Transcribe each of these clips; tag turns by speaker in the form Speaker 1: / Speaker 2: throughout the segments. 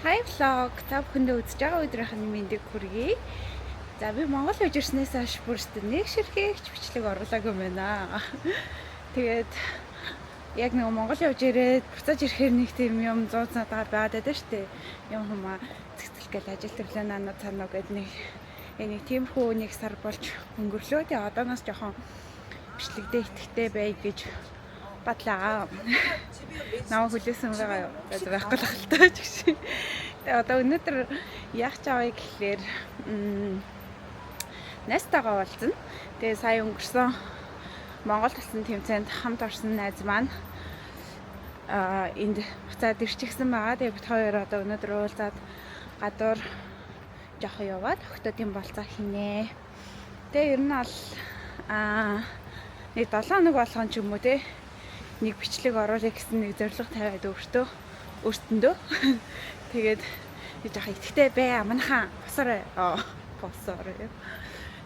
Speaker 1: Hi vlog. Та бүхэндээ үзэж байгаа өдрийнх нь мэндийг хүргэе. За би Монгол үж ирснээс хойш бүрст нэг ширхэгч бичлэг оруулаагүй юм байна. Тэгээд яг нэг Монгол үж ирээд буцаж ирэхээр нэг тийм юм 100 цаатаар байгаад байдаг шүү дээ. Юм хүмүүс цэцэл гэл ажил төрлөө нанаа цаанаа гэдэг нэг тиймэрхүү нэг сар болж өнгөрлөө. Тэгээ одооноос жоохон бичлэгдээ итгэвтэй бай гэж батлаа. Наа хүлээсэн байгаа байхгүй л хальтаа ч гэсэн. Тэгээ одоо өнөөдөр яах ч авъя гэхлээр Настагаа уулзна. Тэгээ сая өнгөрсөн Монгол тасны тэмцээнд хамт орсон найз маань энд буцаад ирчихсэн байгаа. Тэгээ бид хоёр одоо өнөөдөр уулзаад гадуур жоохон яваад октодын болцоо хийнэ. Тэгээ ер нь бол нэг 7 хоног болгон ч юм уу те нэг бичлэг оруулах гэсэн нэг зорилго тавиад өөртөндөө тэгээд яах итгэвтэй бай манайхан босорой.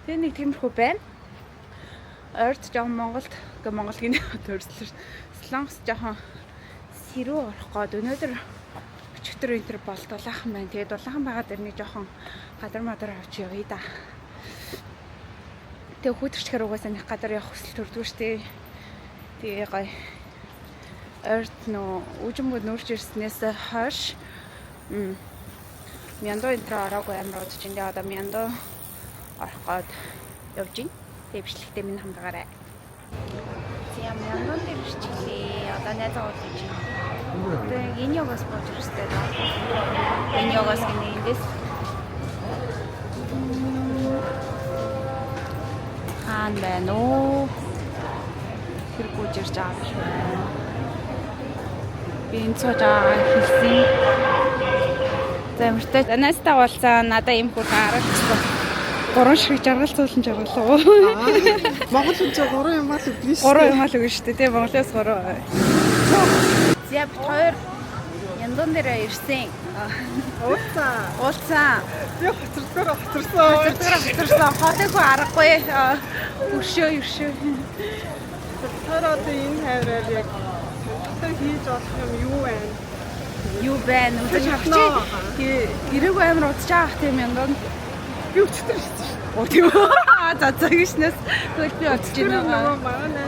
Speaker 1: Тэгээ нэг тиймэрхүү байна. Ойрт жоохон Монголд гинэ төрслөөр Солонгос жоохон сэрүү орох гээд өнөөдөр өчигдөр энэ бол дулаахан байна. Тэгээд дулаахан байгаа дээр нэг жоохон гадар мадар авч явъя да. Тэгээ хүүтэрчгээр угаасаа нэг гадар явах хүсэл төрдгөө штэ. Тэгээ гоё ойрт нөө үжимгүүд нүүрч ирснээс хойш мяндо энтер ороогүй амар удаж энэ одоо мяндо орох гээд явж гин. Тэгээ бичлэгтээ минь хамгаарай. Тийм мяндо дээр ирчихлээ. Одоо найзаа уулзаж байна. Тэгээ энэ яваас болж ирстэй. Энэ яваас гинэ эндээс хаан байна уу? Хэрэггүй ирж байгаа шүү. Би энэ цаашаа хэлсэн. Замртай Настаа уулзаа надаа юм хурд аргачлаа. 3 шиг жаргалцуулсан жаргалаа.
Speaker 2: Монгол үн 3 юм аа л үгүй шүү.
Speaker 1: 3 юм аа л үгүй шүү дээ. Монголоос 3. Зяп хоёр яндон дээр ирсэн. Уулзаа.
Speaker 2: Би хоцорсон.
Speaker 1: Хотойгоо аргагүй. Өршөө.
Speaker 2: Тараад энэ хайраар яг хийж болох юм юу байна?
Speaker 1: Үзэж харах чи. Гэрээгүй амар удаж байгаа тийм яндон.
Speaker 2: Би өчтөр ирсэн шүү.
Speaker 1: Оо тийм үү. За гişнээс хөл би очиж байна.
Speaker 2: Манай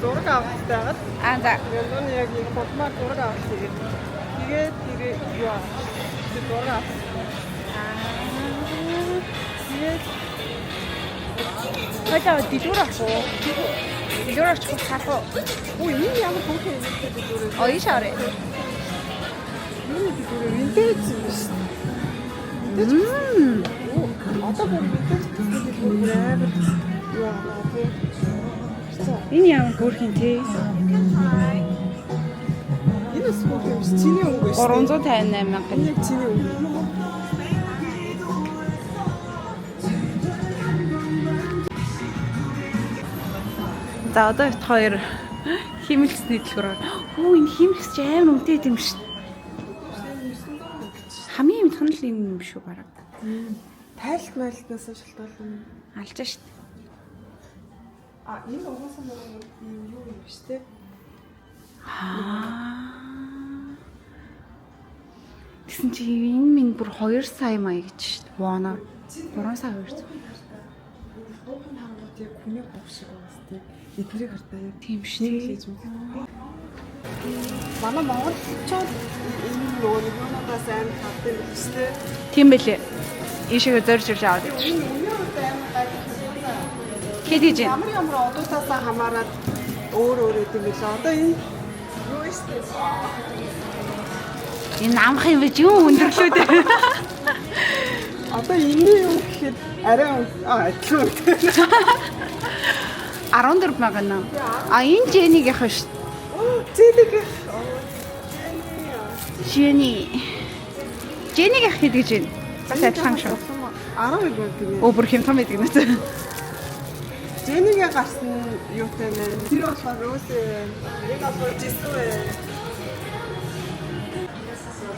Speaker 2: зураг авах таагаад.
Speaker 1: За.
Speaker 2: Яндон яг энэ фотомар зураг авах тэгээд юу аа. Зураг авах. Тэгээд
Speaker 1: хойдоо дэлгүүр авах. Дэлгүүр авчих харах уу?
Speaker 2: Оо энэ ямар хөөрхөн юм бэ дэлгүүр.
Speaker 1: Ой шаарэ.
Speaker 2: Энэ дэлгүүр винтэж юм шүү. Одоо бүр винтэж дэлгүүр амар юу аа тий.
Speaker 1: Энэ ямар хөөрхөн тий?
Speaker 2: Энэ скоп юм чи чиний өнгө шүү.
Speaker 1: 358 мянга.
Speaker 2: Энэ чиний өнгө.
Speaker 1: За одоо бит хоёр химэлцний дэлгүүр. Хөө энэ химэлц чи амар үнэтэй юм шүү. Хамгийн мэдхэн л юм шүү бараг.
Speaker 2: Тайлт майлтнаас шалтгаалсан.
Speaker 1: Алж шít.
Speaker 2: Энэ угаасаа нэг юу юм биш те.
Speaker 1: Тэгсэн чи энэ минь бүр 2 сая маяг гэж шít. Воноор 3 сая 200.
Speaker 2: Буухан хангууд яг хүний бов шиг байгаас те. Эднэрийг хартаа яг
Speaker 1: Тийм шүү.
Speaker 2: хийж мэдээ. Манай монголчууд энэ нөгөө юунаас амар хавдаг юм шүү те.
Speaker 1: Тийм байлээ. Ийшээ зорж ирж аваад гэж.
Speaker 2: Энэ үнээр амар гайхах юм.
Speaker 1: Хэд гэж юм?
Speaker 2: Ямар одоотаас хамаарат өөр идэм билээ. Одоо энэ юу истэ?
Speaker 1: Энэ амх юм биш юу өндөрлөө дээ.
Speaker 2: Одоо энэ юм гэхэд арай адилхан.
Speaker 1: 14 мянга нэ. Энэ Жэнийг яах вэ?
Speaker 2: Зэнийг
Speaker 1: Жэнийг яах гэдэг гэж байна. Бас адилхан шүү.
Speaker 2: 12 байг юм.
Speaker 1: Өөр хэмтэн байдаг нэ.
Speaker 2: Зэнийг гарсан юутай нэ. Тэр болохоор өөсөө яг болохоор жисгүй.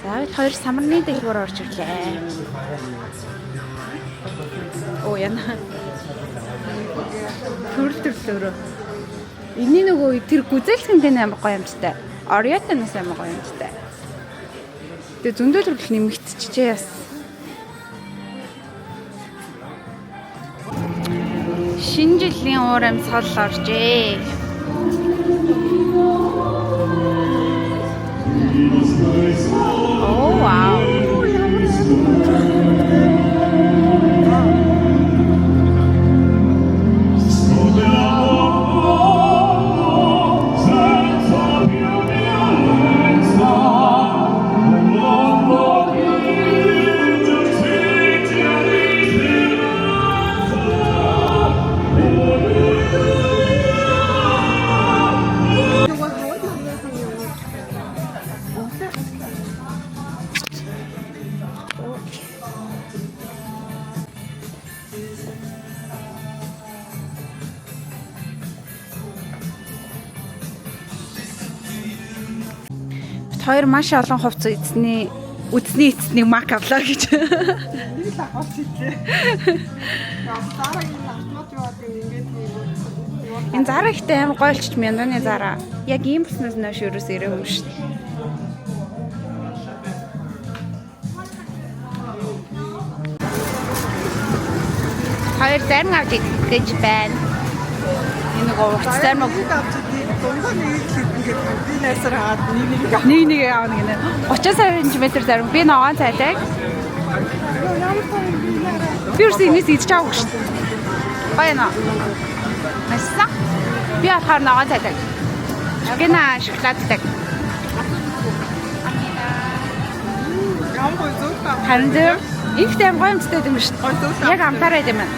Speaker 1: За бид хоёр самарны дэлгүүр орж ирлээ. Оо яна. Төрөлтөрлөөрөө. Эний нөгөө тэр гүзэлсэнтэй амар гоё юмжтай. Ориотоноос амар гоё юмжтай. Тэгээ зөндөл хүртэл нэмэгдчихжээ яс. Шинэ жилийн уур амьсгал оржээ. Oh wow. Хоёр маш олон хувцас эзний эцнийг мак авлаа гэж.
Speaker 2: Нэг л авах хийлээ. Зараагийн автомат яваад ингээд хийгээд.
Speaker 1: Энэ зараа ихтэй аим гойлчч мянданы зараа. Яг ийм бүснээс нөөш ерөөс ирээгүй шүү дээ. Хоёр зарим авч гэж байна. Энэ нэг урт зарим
Speaker 2: дундаа нэг л ингээд би найсаар хаад
Speaker 1: нэг аавна гинэ. 30 см зарим би ногоон цайдаг. Би үрс инээс идэж авах шүү дээ. Баяна. Масса. Би ахаар ногоон цайдаг. Гэнэ шоколадтай.
Speaker 2: Ямар зөөлтэй.
Speaker 1: Харин их тэм гоомцтой юм шүү дээ. Яг амтараад юм байна.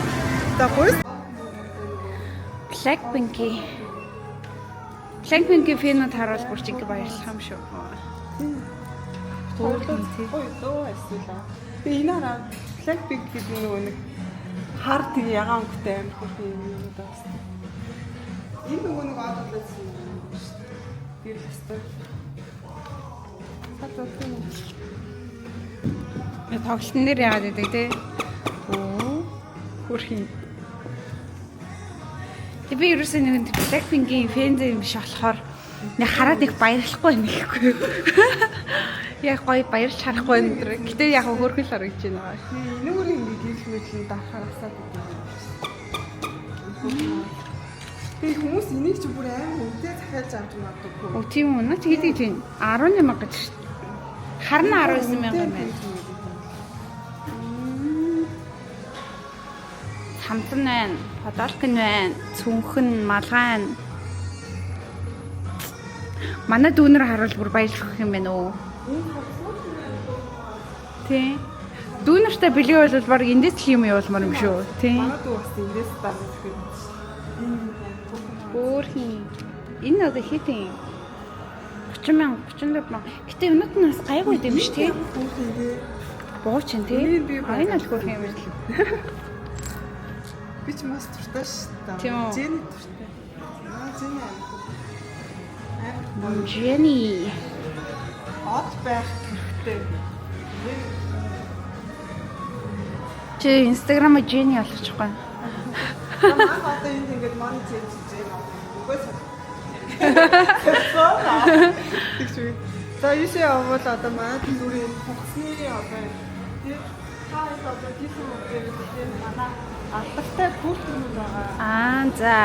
Speaker 2: За гойс.
Speaker 1: Blackpink-ийн фэнүүд харуул бүр чиг баярлах юм шүү.
Speaker 2: Ой дөө эсвэл. Би энэ хараа Blackpink гэдэг нэг хар тэг ягаан өнгөтэй амар хөөрхөн юм даа. Энэ нэг одлоодсэн юм шүү дээ. Тэр л хэвээр.
Speaker 1: Тоглолтын дээр яагаад гэдэг те. Хөрхин. Би ерөөсөө нэг Blackpink-ийн фэн юм биш болохоор нэг хараад их баярлахгүй байна гэхгүй. Яг гоё баярлж харахгүй энэ. Гэтэ яг хөрхөл харагдаж байна.
Speaker 2: Нүгээр ингэ хэлмэдлэн давхаар асаад идэв. Би хүмүүс энийг ч бүр амар үнэтэй захиалж авч магадгүй.
Speaker 1: Оо тийм үү. Наа тэгээд тийм 18,000 гэж шүү дээ. Харна 19,000 байна. Хамтан байна, подолкин байна, цүнхэн, малгайн. Манай дүүнэр харуул бүр баярлах юм байна уу? Тий. Дүүнэртэй бэлгээ бол баг эндээс л юм явуулмаар юм шүү. Тий.
Speaker 2: Манай дүү бас эндээс даа гэхэд.
Speaker 1: Өөрхий. Энэ одоо хитэн 30,000, 34,000. Гэтэ өнөд нь бас гайгүй юм шүү тий. Бууч юм тий. Энэ л хөрх юм л.
Speaker 2: Би ч мас туртаа шүү дээ. Жэни туртаа. Жэни амар.
Speaker 1: Жэни.
Speaker 2: Хот байх хэрэгтэй.
Speaker 1: Чи Instagram-а Жэни болгочих гоо.
Speaker 2: Манай одоо энд ингээд мань зэвсэж байгаа. Үгүйс. Тэгшгүй. За юусе явбал одоо манай дүрийн хугацны одоо тий хаа одоо тийсэн үгээр манай алдартай бүртгүүр байгаа.
Speaker 1: За.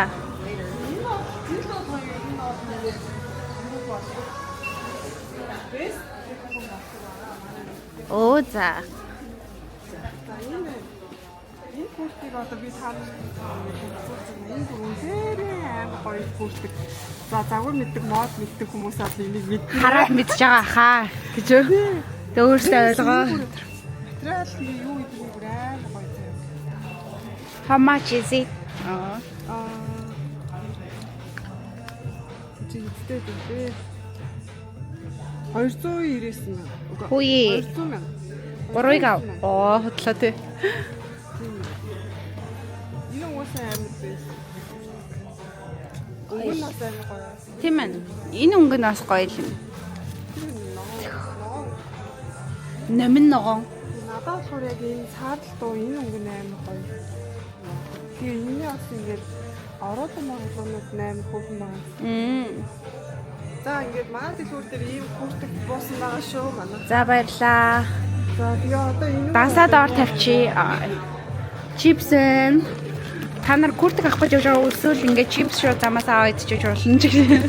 Speaker 1: Оо за.
Speaker 2: Энэ бүртгийг одоо би таалж энэ бүрээр амар гоё бүртэг. За загвар мэддэг, мод мэддэг хүмүүс бол энийг мэднэ.
Speaker 1: Хараад мэдж байгаа хаа гэж үү? Тэ өөрсдөө ойлгоо.
Speaker 2: Материал юу гэдэг нь амар гоё заяа.
Speaker 1: How much is it?
Speaker 2: Жигтэй дээ. 299 мянга.
Speaker 1: Хүй.
Speaker 2: 200 мянга.
Speaker 1: 3-ыг ав. Оо, хотлоо тий.
Speaker 2: Энэ уусаа амар байсан. Өнгөн нас амар гоё.
Speaker 1: Тийм ээ. Энэ өнгөн бас гоё юм. Нэмэн ногоон.
Speaker 2: Надад болохоор яг энэ саадал дуу энэ өнгөн амар гоё. Тэгээ энэ бас ингээд ороод байгаа болгоомод 8 хүүхэн байгаа. За ингээд манай дэлгүүр дээр ийм хүртэг буусан байгаа шүү манай.
Speaker 1: За баярлаа.
Speaker 2: За тэгээ одоо энэ
Speaker 1: Дансаад ор тавьчи. Чипс та нар куртэг авах гэж явж байгаа эсвэл ингээд чипс шууд замаас аваад идчихэж болно ч гэх.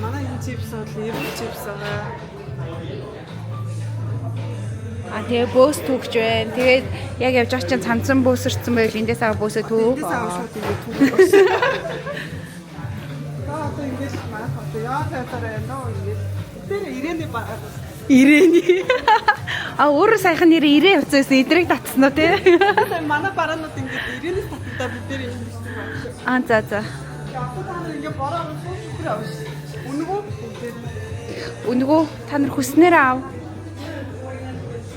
Speaker 2: манай энэ чипс бол эрүүл чипс байгаа.
Speaker 1: Тэгээ бөөс түүхж байна. Тэгээд яг явж байгаа чинь цамцсан бөөсөрсөн байвал эндээс аваа бөөсөө түүх.
Speaker 2: Эндээс аваа шууд ингээд түүх. Одоо ингээд манай хот яа тавьтараа нөө ингээд тэр ирээний баг.
Speaker 1: Ирээний. Өөрөө сайхан нэр ирээ явцаас эдрэг татсан уу те?
Speaker 2: Манай бараанууд ингээд ирээнээс татдаг бид нэр юм шиг байна.
Speaker 1: За.
Speaker 2: Одоо та нар ингээд бороо шүхэр авш.
Speaker 1: Үнгөө та нар хүснээр аав.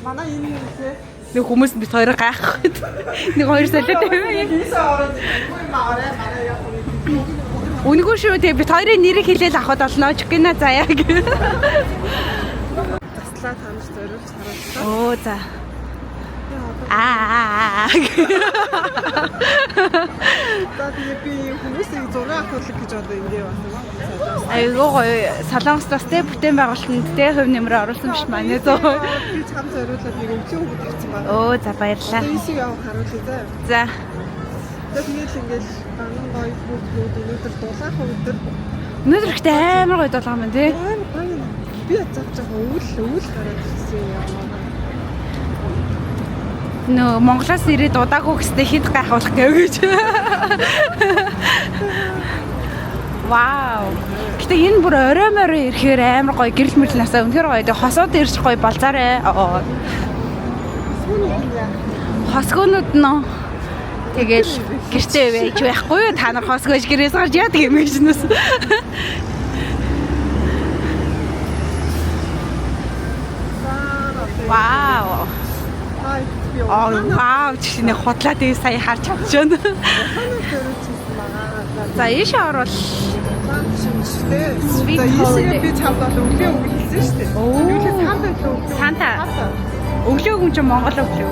Speaker 2: Манай энэ нэ
Speaker 1: Нэг хүмүүс бит хоёроо гайхах. Нэг хоёр солиод байв. Үнгөө шүү те бит хоёрын нэрийг хэлээл авахд олно ч гинэ заяа гэ.
Speaker 2: таслаа таньж зориулж харуулсан.
Speaker 1: Оо за.
Speaker 2: За тэгээ би хүмүүсийг зураг авахлах гэж одоо ингэ байна.
Speaker 1: Айгуу гоё. Солонгос бас тэ бүтээн байгуулалтанд тэ хөв нэмрээ оруулсан биш манай зөө.
Speaker 2: Би чам зориулаад нэг өглөө өгд ирсэн байна.
Speaker 1: Оо за баярлаа.
Speaker 2: Эсийг авах харуулъя
Speaker 1: За.
Speaker 2: заа. Тэгээд ингээл банан гоё бүгд өнөөдөр дулаах өдөр.
Speaker 1: Өнөөдөр ихтэй амар гоё дулаан байна тий.
Speaker 2: Амар гоё. Би завж байгаа өвөл гараад ирсэн юм.
Speaker 1: Нөө Монголоос ирээд удаагүй гэстэй хэд гайхуулах гэв гэж. Вау. Гэтэ энэ бүр орой морой ирэхээр амар гоё гэрэл мөрөл насаа үнэхээр гоё. Тэгээ хосууд ирж гоё болзаарэ. Хосгоонууд нөө тэгэл гэртээ байж байхгүй юу? Та нар хосгож гэрээс гарч яадаг юм гэж нүс. Вау. Вау, чиний хотлаа тэгээ сая харж чадчихна. За ийш орвол
Speaker 2: За ийшээ би чамд бол өглөө өгүүлсэн шүү дээ. Өглөө цаанд өглөө.
Speaker 1: Цаанта. Өглөө хүн чинь Монгол өглөө.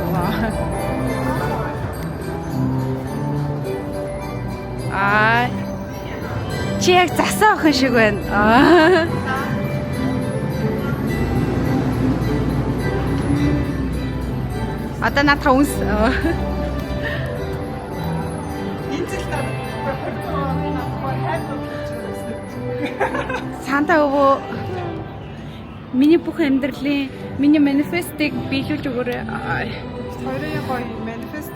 Speaker 1: Чи яг засаа охин шиг байна. Одоо надаа үнс. Санта өвөө миний бүх амьдралын миний манифестыг биелүүлж өгөөрэй.
Speaker 2: Хоёрын гоё манифест.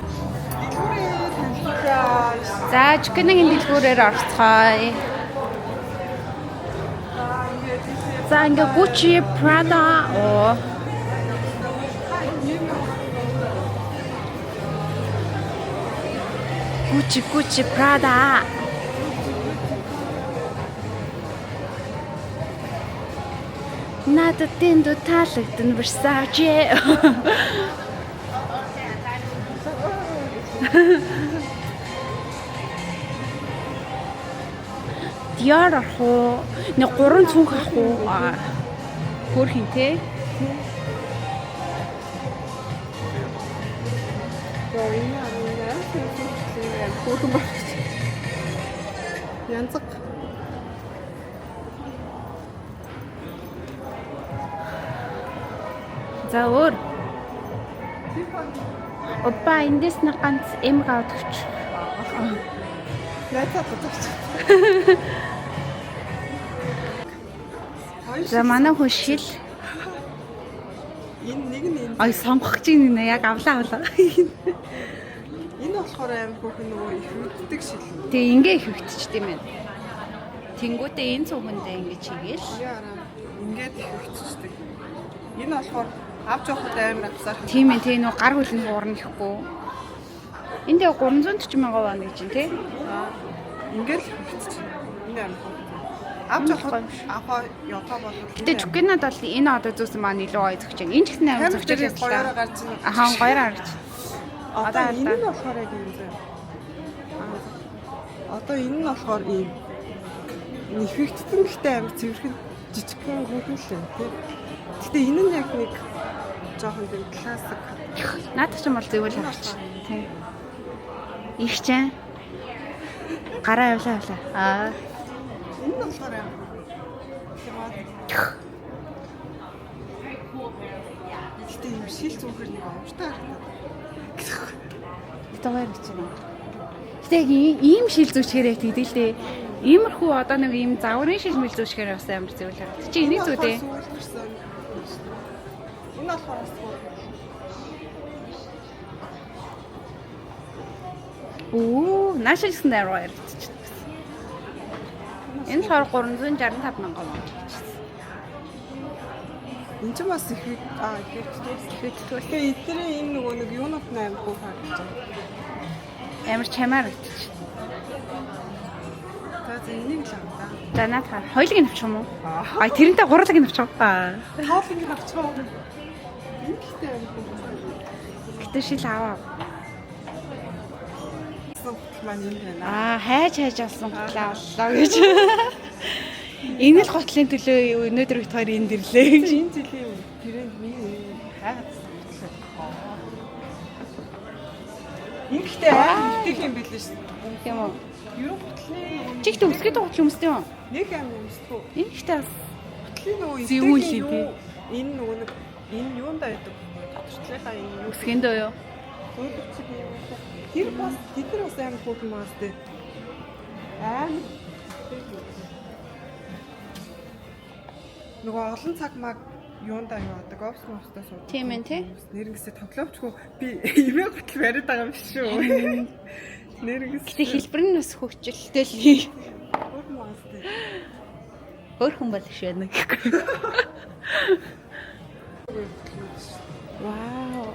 Speaker 2: Дэлгүүрээ танилцуулъя.
Speaker 1: За чикэнгийн дэлгүүрээр орцгоё. За ингээ Gucci, Prada Gucci, Prada. Надад тэнд таалагдсан Versace. Dior ах уу? Нэг 3 цүнх ах уу? Хөрхин те.
Speaker 2: Янзаг.
Speaker 1: За өөр. Опа эндээс нэг ганц эм гавдагч.
Speaker 2: Яцаа бодож.
Speaker 1: За манай хүн шил.
Speaker 2: Энэ нэг нь энэ.
Speaker 1: Ой сонгох чинь яг авлаа.
Speaker 2: Энэ болохоор аим хүүхэн нөгөө их үлддэг шил.
Speaker 1: Тэгээ ингээ их хөвтчихдээ юм байна. Тэнгүүтээ энэ цугандаа ингээ чигээл.
Speaker 2: Ингээд их хөвтчихдээ. Энэ болохоор авч явахад амар авсаар.
Speaker 1: Тийм ээ тий нөгөө гар хөлн хуурна гэхгүй. Энд яг 340 мянган вон гэж тий.
Speaker 2: Ингээд хөвтчих. Энэ аим. Авч явахад аваа ятаа бол.
Speaker 1: Гэтэ чүкэнад бол энэ одоо зүүсэн маань илүү гоё зөгч. Энэ ч гэсэн амар зөгчтэй
Speaker 2: гоёроо гарч ийн.
Speaker 1: Ахан гоёр харж.
Speaker 2: Одоо энэ нь болохоор яг юм зэ. Одоо энэ нь болохоор ийм нэхвэгдсэн гэхдээ амар цэвэрхэн жижигхэн хүүхэн л юм тий. Гэтэ энэ нь яг нэг жоохон тийм классик.
Speaker 1: Наадах ч юм бол зөвөл харч. Тий. Их чэн. Гараа явлаа.
Speaker 2: Энэ нь болохоор амар. Гэтэ юм шил зүгэр нэг амартай харагдаад.
Speaker 1: Таваар гэж байна. Гэтэ ийм шил зүчгэрээ тэгдэл дээ. Иймэрхүү одоо нэг ийм загварын шил мэл зүчгэрээ бас амар зүйл харагдав. Чи энийг зү дээ.
Speaker 2: Энэ болохоор
Speaker 1: Оо, наашил гэсэн дээр ярьчихсан. Энэ болохоор 365 мянган вон.
Speaker 2: энэ ч бас их их
Speaker 1: Хэвчтэй.
Speaker 2: тэгээ эдгээр энэ нөгөө нэг юунууд амар бүх харагдаж байна.
Speaker 1: Амар чамаар гэж.
Speaker 2: За энийг л аваа.
Speaker 1: За наатаа хоёулыг нь авчих юм уу? А тэрнтэй гурлыг нь авчих.
Speaker 2: Тоолыг нь авчихсан. Энэ ихтэй амар бүх.
Speaker 1: Гэтэ шил аваа.
Speaker 2: Маань юм байна.
Speaker 1: Хайж авсан готлаа боллоо гэж. Энэ л готлын төлөө өнөөдөр бит хоёр энд ирлээ.
Speaker 2: Энэ жилийн тренд миний хайгаад Ингэхдээ их юм билээ шүү дээ.
Speaker 1: Тийм үү?
Speaker 2: Юу готлын
Speaker 1: Чигт өсгөд готл өмсдөг юм.
Speaker 2: нэг амар өмсдөө.
Speaker 1: Энэ ихтэй бас
Speaker 2: Готлын нөгөө
Speaker 1: Зэвүүл тий.
Speaker 2: Энэ нөгөө нэг энэ юундаа байдаг. Тодорчлынхаа энэ
Speaker 1: өсгөндөө юу?
Speaker 2: Өөрчлөлт юм. Тэр бас тэд нар бас амар хөөрхөн маас дээ. Амар нөгөө олон цаг маг юундаа яваадаг офсмостоо суудаг.
Speaker 1: Тийм ээ тий.
Speaker 2: Нэрнгэсээ тоглоомчгүй би имээ готл бариад байгаа юм шүү. Нэрнгэс.
Speaker 1: Гэтэ хэлбэр нь бас хөвчлөлтэй л хий.
Speaker 2: Хөөрхөн маас дээ.
Speaker 1: Хөөрхөн бол шээ нэг. Вау.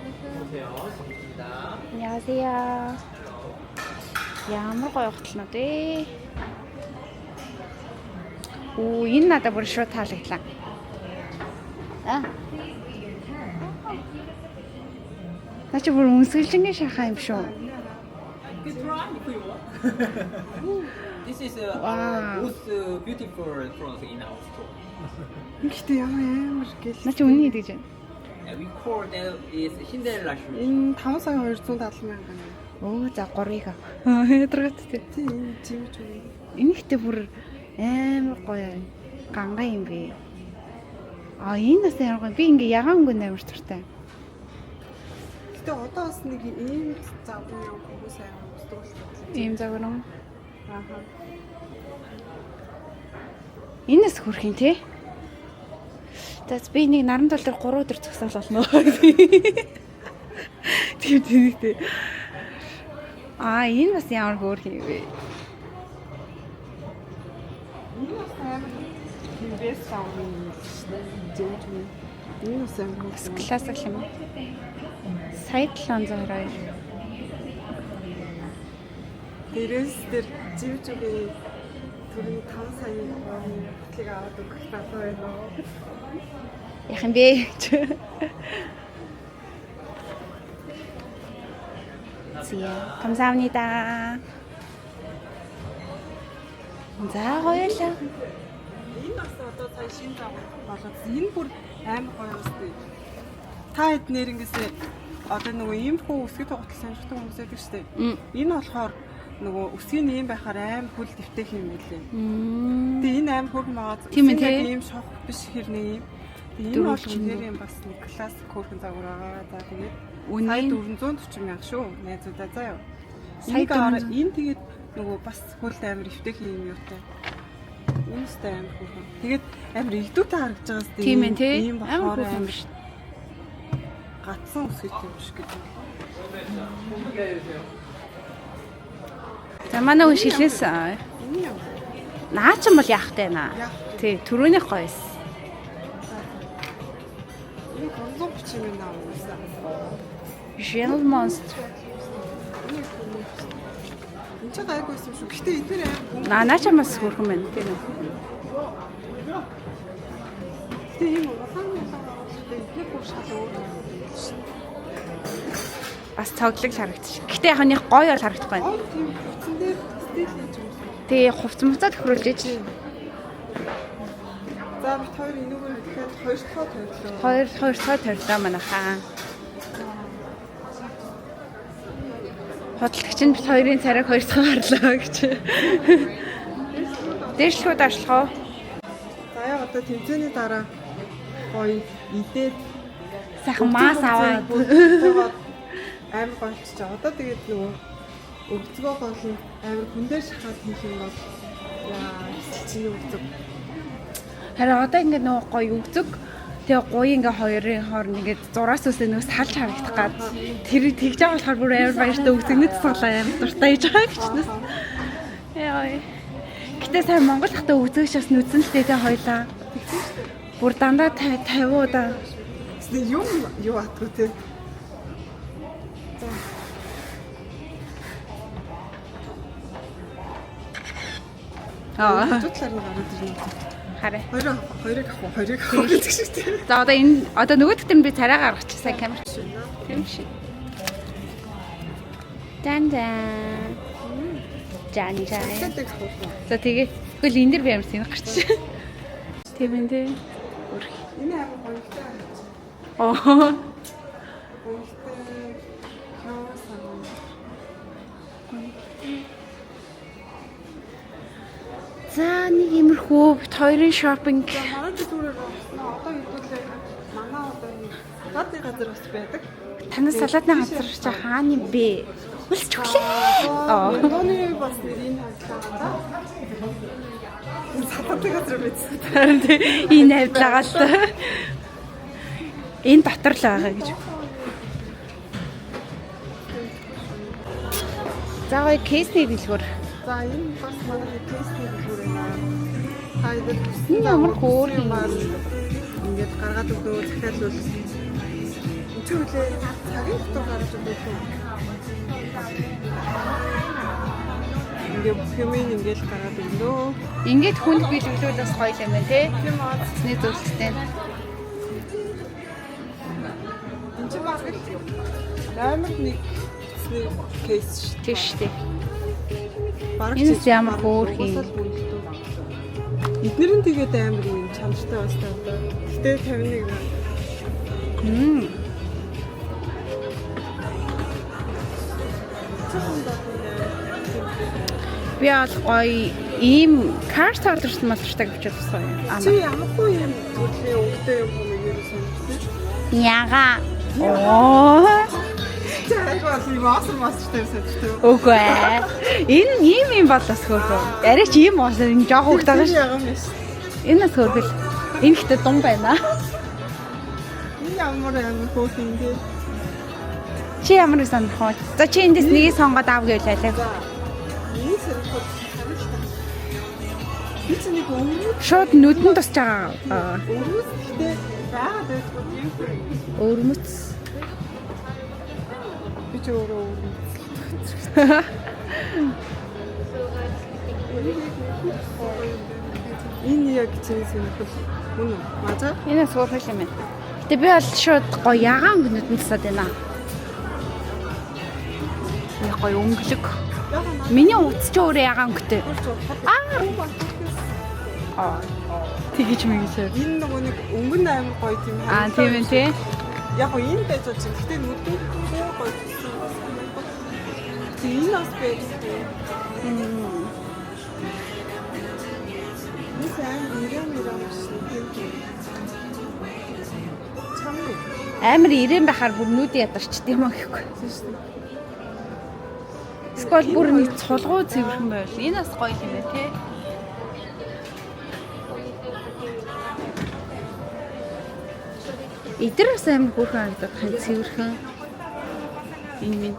Speaker 1: 안녕하세요. Ямар гоё готлнууд ээ. Оо, энэ надад бүр шууд таалагдлаа. Наа чи бүр үнсгэлжингийн шахаа юм шүү.
Speaker 3: This is
Speaker 1: Wow.
Speaker 3: most beautiful clothes in our store.
Speaker 2: Ингэхдээ ямар гэл.
Speaker 1: Наа чи үнэн гэж байна.
Speaker 3: We call that is Cinderella shoes.
Speaker 2: Энэ 5 сая 270 мянган.
Speaker 1: Оо, за 3-ыг ав. Ядрагт тий.
Speaker 2: Тийм жимж үү.
Speaker 1: Энэ ихтэй бүр амар гоё ганган юм бэ. Энэ бас амар гоё. Би ингээ ягаан өнгөнд амар туртай.
Speaker 2: Гэтэ одоо бас нэг ийм завгүй юм хүмүүс амар өмсдөг шүү.
Speaker 1: Ийм загвар юм.
Speaker 2: Ааха.
Speaker 1: Энэс хөрх юм тий. Тэс би нэг наран тал дээр 3 өдөр зогсоол болно. Тийм тий. Энэ бас ямар хөрх юм бэ?
Speaker 2: Энэ бас амар инвест авах жимж үү. Энэ бас амар
Speaker 1: Классик юм. Сая 722.
Speaker 2: дээрээс дээр жимж үгүй түрүү 5 саяны хөтлөг аваад өгөх талаа байна.
Speaker 1: Яах юм бэ? Зя. 감사합니다. За гоёлаа.
Speaker 2: Энэ бас одоо цаа шинэ загвар болоод энэ бүр амар гоё өстэй. Та хэд нэрнгээсээ одоо нөгөө ийм хүү өсгөд тоглох сонирхдаг хүмүүс байдаг шүү дээ. Энэ болохоор нөгөө өсгийн ийм байхаар амар хөл дэвтэх юм билээ. Тэгээ энэ амар хөргөн байгаа.
Speaker 1: Тийм ээ, тий.
Speaker 2: Ийм шох биш хэрнээ ийм. Энэ бол үнээр юм бас нэг классик хөргөн загвар байгаа. За тэгээд сая 440 мянга шүү. Найзуудаа заа юу.
Speaker 1: Сая 400.
Speaker 2: Энэ тэгээд нөгөө бас хөл амар өвтөх юм юутай. Энэ сте амар хөргөн. Тэгээд амар игдүүтэй харагдаж байгаа сте.
Speaker 1: Тийм ээ тий.
Speaker 2: Ийм
Speaker 1: Амар
Speaker 2: болохоор
Speaker 1: хөргөн
Speaker 2: амар
Speaker 1: биш.
Speaker 2: гацсан өсгөж юм биш гэдэг.
Speaker 1: За манай хүн шилээс
Speaker 2: Энэ юм.
Speaker 1: наа ч юм бол яах вэ наа. Тий, түрүүнийх гоёс.
Speaker 2: Энэ 330 мянга авсан.
Speaker 1: Gel Monster.
Speaker 2: Энд ч гайгүй байсан шүү. Гэтэ эдгээр амар
Speaker 1: Наа ч бас хөрхөн байна. Тийм үү.
Speaker 2: гэтэ ийм улаан эдгээр бүр шал өөр.
Speaker 1: Бас цоглог харагдчих. Гэтэ яг нэг гоё бол харагдахгүй байна.
Speaker 2: Ой тийм хүчэн дээр стил хийж юм.
Speaker 1: Тэгээ хувц муцаад хөрүүлж иж.
Speaker 2: За бит хоёр энүүгээр ихэд хоёр дахь тавилаа.
Speaker 1: Хоёр дахь тавилаа манайхаа. Хөдөлгөгч нь бит хоёрын царайг хоёр дахь гарлаа гэж. Дээшлүүд ашлах уу?
Speaker 2: За яа одоо тэмцээний дараа гоё идээд
Speaker 1: сайхан мас аваад
Speaker 2: амар гоёч. Одоо тэгээд нөгөө өвцгөө гол амар хүндээ шахаад хийх юм бол яа чинь өвцөг.
Speaker 1: харин одоо ингээд нөгөө гоё өгзөг тэгээ гоё ингээ хоёрын хооронд ингээд зураас үсээ нөгөө салж харагдах гад тэр тэгж байгаа болохоор бүр амар баяртай өгзөгнөд цуглаа амар дуртай хийж байгаа гэчнээс. Яа. Гэтэ сайн Монгол хата өгзөгч бас нүцэн л дээ хоёлаа. Бүр дандаа 50 удаа.
Speaker 2: Тэсний юу атгүй те. Тутлаар нь гараад ирнэ.
Speaker 1: Хараа.
Speaker 2: Хоёрыг авах гэдэг шиг тийм.
Speaker 1: За одоо нөгөөдөлтөр нь би царай гаргачихсан камер. Тийм шиг. Дан. Жан. За тэгээ. Тэгвэл энэ дэр би ямар сэнэ гарч. Тийм энэ дээ.
Speaker 2: Энэ амар гоётой.
Speaker 1: Оо. За нэг иймэрхүү бит хоёрын шопинг.
Speaker 2: Манай зүгээр одоо хэдүүлээ манай одоо салаатны газар бас байдаг.
Speaker 1: Танаас салаатны газар ч хааны бэ? Үлсч өглөө.
Speaker 2: Дооны бас нэрийн хаалгаа. Салаатны газар байсан.
Speaker 1: Харин энэ хайвлагаа л та. Энэ дотор л байгаа гэж. За гоё кейсний дэлгүүр.
Speaker 2: За энэ бас манай тестний дэлгүүр байна. Хайдад
Speaker 1: Энэ ямар хөөр юм
Speaker 2: аа. Ингээд гаргаад өгдөө захиалвал өчигдөө цагийн дотор гарч өгдөө. Ингээд хэмээн ингээд гараад өгдөө.
Speaker 1: Ингээд хүнд биелүүлвэл бас гоё юм байна те.
Speaker 2: Тийм аа.
Speaker 1: Цэцний зүйлстэй.
Speaker 2: Энд чинь бас амар нэг кейс шүү.
Speaker 1: Тийш тий.
Speaker 2: Энэс
Speaker 1: ямар хөөр юм.
Speaker 2: Эднэр нь тэгээд амар юм чамштай бас та одоо. Гэтэ 51 грамм.
Speaker 1: Би бол гоё ийм карт ордерч малчтай гэж бодсон юм.
Speaker 2: Чи ямаргүй юм төлөө өгдөө юм уу юу сонирхсон?
Speaker 1: Яга. Оо.
Speaker 2: Тэрийг бас юм мастертай сонирхсон.
Speaker 1: Үгүй ээ. Энэ ийм болоос хөөрхөө. Арай ч ийм болоо энэ жоох хөвгтэй байгаа шүү.
Speaker 2: Ягам биш.
Speaker 1: Энэ бас хөөргөл. Энэ ихтэй дум байна.
Speaker 2: Энэ ямар хөөх юм бэ?
Speaker 1: Чи ямар сонирхоо? За чи эндээс нэгийг сонгоод аав гэвэл алаа.
Speaker 2: Энэ сэрхүү. Би ч нэг өмнө
Speaker 1: Шууд нүдэн тусч байгаа.
Speaker 2: өрөөс гэхдээ байгаад байдаг юм.
Speaker 1: Өрмөц.
Speaker 2: Би ч өөрөө өрөөс. Энэ яг чинь сонирхол мөн үү? Мажаа?
Speaker 1: Энэ суурхал юм байна. Гэтэ би бол шууд гоё ягаан нүдэн тусаад байна. Яг гоё өнгөлөг. Миний утас ч өөрөө ягаан өнгөтэй. Тэгэж мэгсээ.
Speaker 2: Энэ нөгөө нэг өнгөн амар гоё тийм.
Speaker 1: Тийм ээ тий.
Speaker 2: Яг гоо энэ байж болж байна. Гэтэ нүдэн гоё. Тийм бас байдаг.
Speaker 1: Амар ирээн байхаар бүр нүд ядарчд юм аа гэхгүй. Скол бүр нэг цулгуу цэвэрхэн байл. Энэ бас гоё юм байна тий. Эдгээр бас амар хөөрхөн харагдаад хань цэвэрхэн. Энэ минь.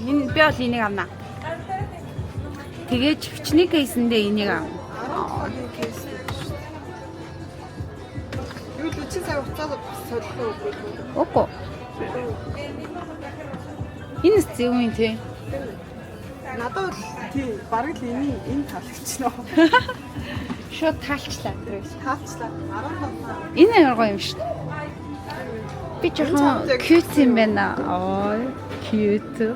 Speaker 1: Энэ би бол энийг авнаа. Тэгээд чивчний кейсэндээ энийг авна.
Speaker 2: Юу л чи цаг хугацаад солихгүй үгүй.
Speaker 1: Окко. Энэ зөв юм тий.
Speaker 2: Надад бол тийм бараг л энэ таалагдчихна.
Speaker 1: Шууд таалчлаа.
Speaker 2: Таалчлаа. 17.
Speaker 1: Энэ амар гоё юм шүү дээ. Би жоохон cute юм байна. Ой, cute.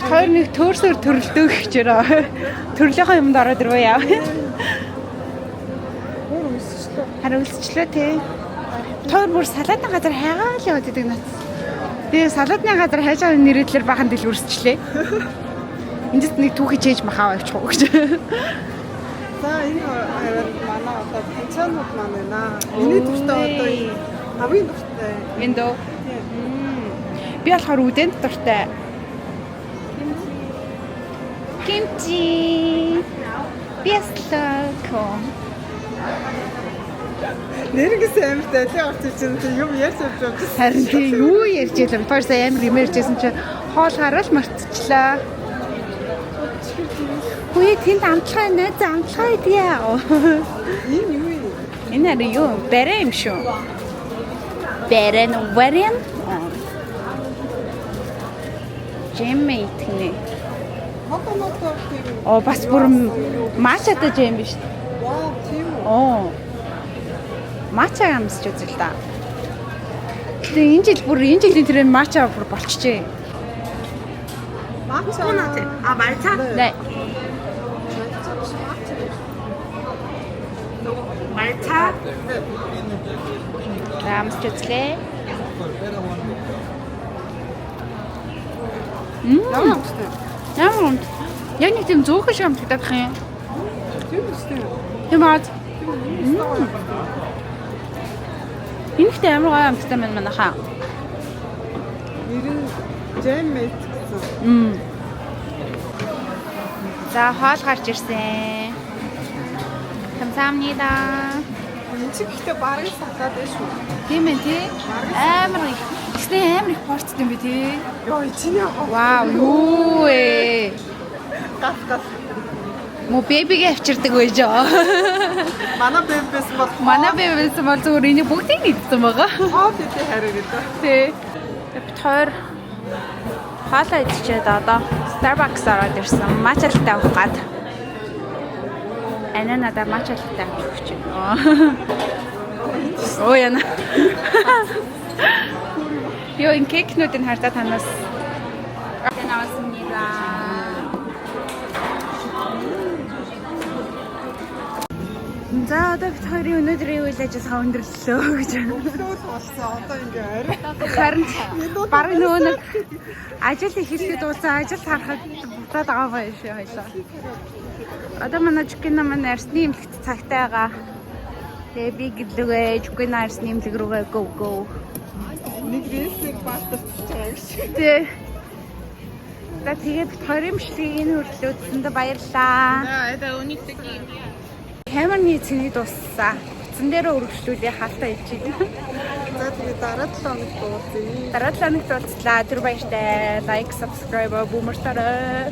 Speaker 1: Хоёр нэг төрсөөр төрөлдөө гэж яраа. Төрлийнхөө юмд ороод ирвэ яа.
Speaker 2: Өөр өсчлөө.
Speaker 1: Харин үлсчлээ тий. Хоёр бүр салаатны газар хайгаал яваад идэг нат. Тэгээ салаатны газар хайж байгаа нэрэлэр бахан дэлгүрсчлээ. Энд нэг түүхий чээж махаа авчих уу гэж.
Speaker 2: За энэ манай одоо пенсионууд маань байна. Миний дуртай одоо энэ хамгийн дуртай.
Speaker 1: Энд дөө. Би болохоор үдэнд дуртай. Кимчи. Бяслако.
Speaker 2: Нэргээс амар тайлын орч ичэн юм ярьж авч байгаа.
Speaker 1: Харин тий юу ярьж илэм. First амар имэрчсэн чи хоол хараад мартчихлаа. Хөөе тэнд амтлаа найз амтлаа идээ.
Speaker 2: Энэ юу юм?
Speaker 1: Энэ ари юу? Бэрэ юм шүү. Бэрэ нь варен. Жемэйт нэ.
Speaker 2: Мотоо тийм.
Speaker 1: Оо бас бүр мачатай жем биш.
Speaker 2: Вау, тийм үү?
Speaker 1: Оо. Мача амсч үзэл та. Тэгээ энэ жилийн тренд мача бүр болчихжээ.
Speaker 2: Мача.
Speaker 1: А 말차? 네. 말차? 네, амсч үзлээ.
Speaker 2: Ямар амттай?
Speaker 1: Ямар юм? Яг нэг тийм зөөхөн шиг амтдаг юм.
Speaker 2: Тийм үстэй.
Speaker 1: Тийм аа. Энэ ихтэй амар гоё амттай маань манайхаа.
Speaker 2: Нэр нь Jam-mate гэсэн.
Speaker 1: За хоол гарч ирсэн. 감사합니다.
Speaker 2: Энэ ч ихтэй барыг салаад байна шүү.
Speaker 1: Тийм ээ тий. Амар их. Ихтэй амар их порцд юм би тий.
Speaker 2: Йоо, чиний хоо.
Speaker 1: Вау, юу ээ.
Speaker 2: Гас.
Speaker 1: Мо бэбигээ авчирдаг байж аа.
Speaker 2: Манай бэбэс бол
Speaker 1: Манай бэбисэн бол зүгээр энийг бүгдийг нэгдсэн байгаа.
Speaker 2: хоо гэдэг хараа гэдэг.
Speaker 1: Тий. Бид хоёр хоолоо идчихэд одоо Starbucks ороод ирсэн. Матча латте авах гад. Анаа надад матча латте авчих гэж байна. Оо яна. Ёо ин кекнүүдийг хартаа танаас. Танавсмнийга. За одоо бид хоёрын өнөөдрийн үйл ажиллагаа өндөрлөлөө гэж байна.
Speaker 2: Өглөө болсон. Одоо ингээ арай.
Speaker 1: Харин бараг нөгөө нэг ажил эхлэхэд дууссан ажил харахад бутаад байгаа байх шүү хоёлаа. Одоо манай Жукина манай арсны эмнэлэгт цагтай байгаа. Тэгээ би гэлүгээ Жукина арсны эмнэлэг рүүгээ go.
Speaker 2: Нэг рейсээр баатарч байгаа шүү.
Speaker 1: Тэ. Тэгээд бид хоёрын бичлэгийг энэ хөрлөөдсөндө баярлалаа.
Speaker 2: Это униктэй юм яа.
Speaker 1: Камерны цэнийг дууссан. Утсан дээр өргөжлүүлээ хаалтаа ичээд.
Speaker 2: За тэгээд дараа 7 хоног дуусъя.
Speaker 1: Дараа 7 хоногт уулзлаа. Тэр баяртай. Лайк, subscribe, бүүмэртараа.